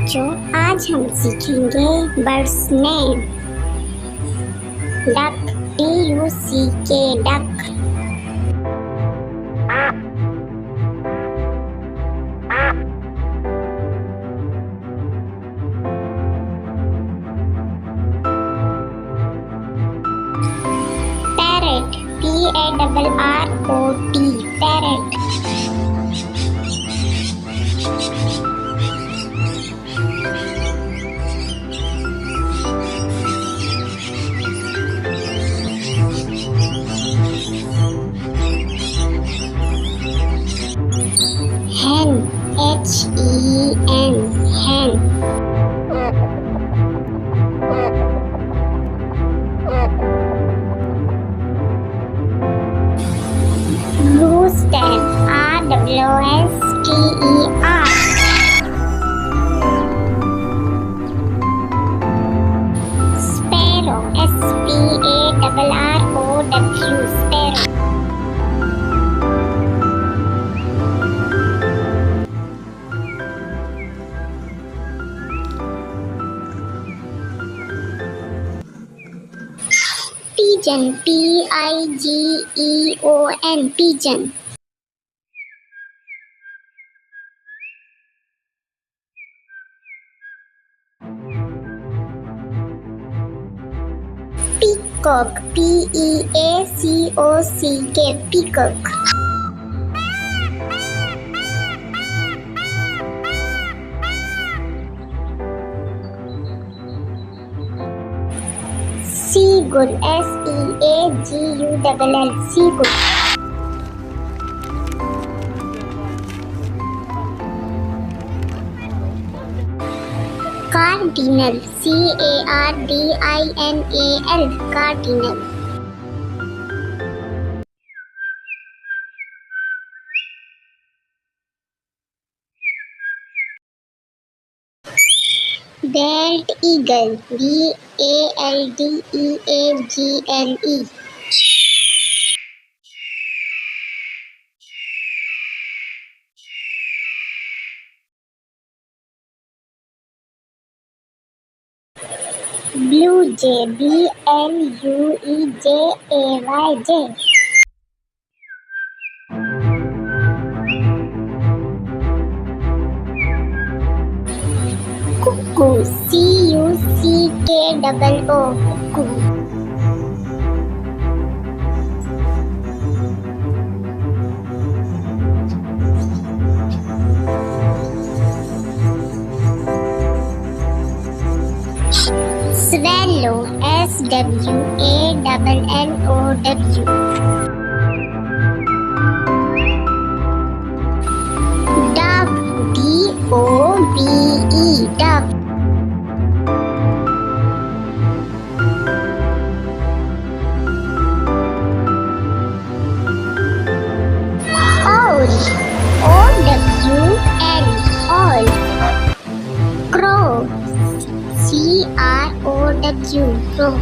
बच्चों, आज हम सीखेंगे birds name. Duck, DUCK, duck. Parrot, PARROT, parrot. hen, HEN, hen। rooster, ROOSTER। sparrow, SPARROW, sparrow। pigeon, PIGEON, pigeon। peacock, PEACOCK, peacock। seagull, SEAGULL, seagull। cardinal, CARDINAL, cardinal। bald eagle, BALDEAGLE। blue jay, BLUEJAY, jay। cuckoo, CUCKOO, cuckoo। swallow, SWALLOW। dove, DOVE, dove। owl, OWL, owl। crow, CROW, crow।